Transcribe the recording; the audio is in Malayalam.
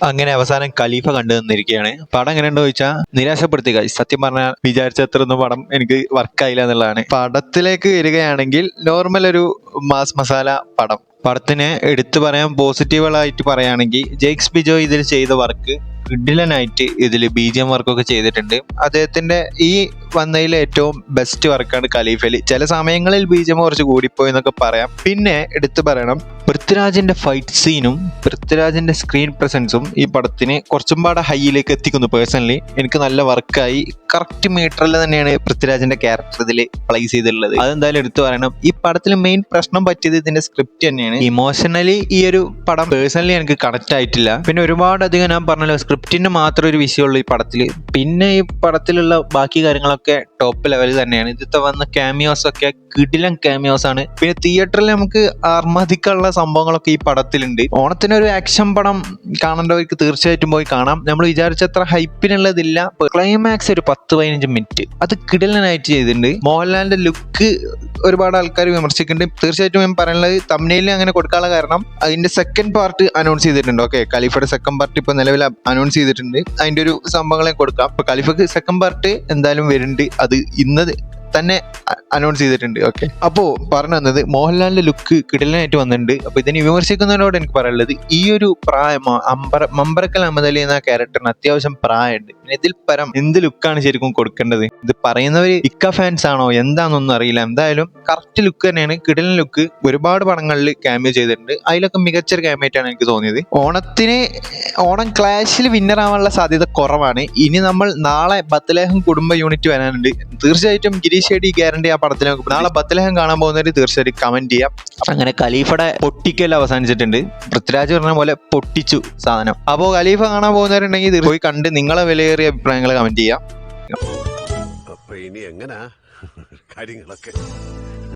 അങ്ങനെ അവസാനം ഖലീഫ കണ്ടു നിന്നിരിക്കുകയാണ്. പടം എങ്ങനെയുണ്ടോ ചോദിച്ചാൽ നിരാശപ്പെടുത്തി guys. സത്യം പറഞ്ഞാൽ വിചാരിച്ചത്രയൊന്നും പടം എനിക്ക് വർക്കായില്ല എന്നുള്ളതാണ്. പടത്തിലേക്ക് വരികയാണെങ്കിൽ നോർമൽ ഒരു മാസ് മസാല പടം. പടത്തിന് എടുത്തു പറയാൻ പോസിറ്റീവുകളായിട്ട് പറയുകയാണെങ്കിൽ ജെയ്ക്സ് ബിജോയ് ഇതിൽ ചെയ്ത വർക്ക് കിഡിലനായിട്ട് ഇതിൽ BGM വർക്കൊക്കെ ചെയ്തിട്ടുണ്ട്. അദ്ദേഹത്തിന്റെ ഈ വന്നതിൽ ഏറ്റവും ബെസ്റ്റ് വർക്കാണ് ഖലീഫയിൽ. ചില സമയങ്ങളിൽ BGM കുറച്ച് കൂടിപ്പോയി എന്നൊക്കെ പറയാം. പിന്നെ എടുത്തു പറയണം, പൃഥ്വിരാജിന്റെ ഫൈറ്റ് സീനും പൃഥ്വിരാജിന്റെ സ്ക്രീൻ പ്രസൻസും ഈ പടത്തിന് കുറച്ചും പാടെ ഹൈയിലേക്ക് എത്തിക്കുന്നു. പേഴ്സണലി എനിക്ക് നല്ല വർക്കായി. കറക്റ്റ് മീറ്ററിൽ തന്നെയാണ് പൃഥ്വിരാജിന്റെ ക്യാരക്ടർ ഇതിൽ പ്ലേസ് ചെയ്തിട്ടുള്ളത്. അതെന്തായാലും എടുത്തു പറയണം. ഈ പടത്തിൽ മെയിൻ പ്രശ്നം പറ്റിയത് ഇതിന്റെ സ്ക്രിപ്റ്റ് തന്നെയാണ്. ഇമോഷണലി ഈ ഒരു പടം പേഴ്സണലി എനിക്ക് കണക്ട് ആയിട്ടില്ല. പിന്നെ ഒരുപാട് അധികം ഞാൻ പറഞ്ഞല്ലോ, സ്ക്രിപ്റ്റിന് മാത്രം ഒരു വിഷയമുള്ളൂ ഈ പടത്തിൽ. പിന്നെ ഈ പടത്തിലുള്ള ബാക്കി കാര്യങ്ങളൊക്കെ ടോപ്പ് ലെവൽ തന്നെയാണ്. ഇതിത്തെ വന്ന ക്യാമിയോസ് ഒക്കെ കിടിലൻ ക്യാമിയോസ് ആണ്. പിന്നെ തിയേറ്ററിൽ നമുക്ക് ആർമാദിക്കാനുള്ള സംഭവങ്ങളൊക്കെ ഈ പടത്തിലുണ്ട്. ഓണത്തിന് ഒരു ആക്ഷൻ പടം കാണേണ്ടവർക്ക് തീർച്ചയായിട്ടും പോയി കാണാം. നമ്മൾ വിചാരിച്ചത്ര ഹൈപ്പിനുള്ളതില്ല. ക്ലൈമാക്സ് ഒരു 10-15 മിനിറ്റ് അത് കിടിലനായിട്ട് ചെയ്തിട്ടുണ്ട്. മോഹൻലാലിന്റെ ലുക്ക് ഒരുപാട് ആൾക്കാർ വിമർശിക്കുന്നുണ്ട്. തീർച്ചയായിട്ടും ഞാൻ പറയുന്നത് തംബ്നെയിലിൽ അങ്ങനെ കൊടുക്കാനുള്ള കാരണം അതിന്റെ സെക്കൻഡ് പാർട്ട് അനൗൺസ് ചെയ്തിട്ടുണ്ട്. ഓക്കെ, ഖലീഫയുടെ സെക്കൻഡ് പാർട്ട് ഇപ്പൊ നിലവിൽ അനൗൺസ് ചെയ്തിട്ടുണ്ട്. അതിന്റെ ഒരു സംഭവങ്ങളെ കൊടുക്കാം. ഇപ്പൊ ഖലീഫക്ക് സെക്കൻഡ് പാർട്ട് എന്തായാലും വരുന്നുണ്ട്. അത് ഇന്ന് തന്നെ അനൗൺസ് ചെയ്തിട്ടുണ്ട്. ഓക്കെ, അപ്പോ പറഞ്ഞു വന്നത് മോഹൻലാലിന്റെ ലുക്ക് കിടലനായിട്ട് വന്നിട്ടുണ്ട്. അപ്പൊ ഇതിനെ വിമർശിക്കുന്നതിനോട് എനിക്ക് പറയാനുള്ളത്, ഈ ഒരു പ്രായം മമ്പറക്കൽ അഹമ്മദ് അലി എന്ന ക്യാരക്ടറിന് അത്യാവശ്യം പ്രായമുണ്ട്. പിന്നെ ഇതിൽ പരം എന്ത് ലുക്കാണ് ശരിക്കും കൊടുക്കേണ്ടത്? ഇത് പറയുന്നവര് ഇക്ക ഫാൻസ് ആണോ എന്താണെന്നൊന്നും അറിയില്ല. എന്തായാലും കറക്റ്റ് ലുക്ക് തന്നെയാണ്, കിടലൻ ലുക്ക്. ഒരുപാട് പടങ്ങളിൽ ക്യാമിയോ ചെയ്തിട്ടുണ്ട്. അതിലൊക്കെ മികച്ചൊരു ക്യാമിയായിട്ടാണ് എനിക്ക് തോന്നിയത്. ഓണം ക്ലാഷിൽ വിന്നർ ആവാനുള്ള സാധ്യത കുറവാണ്. ഇനി നമ്മൾ നാളെ ബത്ലഹേം കുടുംബ യൂണിറ്റ് വരാനുണ്ട്. തീർച്ചയായിട്ടും ഗിരീഷ് ഷെഡി ഗ്യാരണ്ടി ആ പടത്തിൽ നാളെ ബത്ലഹേം കാണാൻ പോകുന്നവര് തീർച്ചയായിട്ടും കമന്റ് ചെയ്യാം. അങ്ങനെ ഖലീഫയുടെ പൊട്ടിക്കൽ അവസാനിച്ചിട്ടുണ്ട്. പൃഥ്വിരാജ് പറഞ്ഞ പോലെ പൊട്ടിച്ചു സാധനം. അപ്പോൾ ഖലീഫ കാണാൻ പോകുന്നവരുണ്ടെങ്കിൽ പോയി കണ്ട് നിങ്ങളെ വിലയേറിയ അഭിപ്രായങ്ങൾ കമന്റ് ചെയ്യാം. അപ്പൊ ഇനി എങ്ങനാ കാര്യങ്ങളൊക്കെ?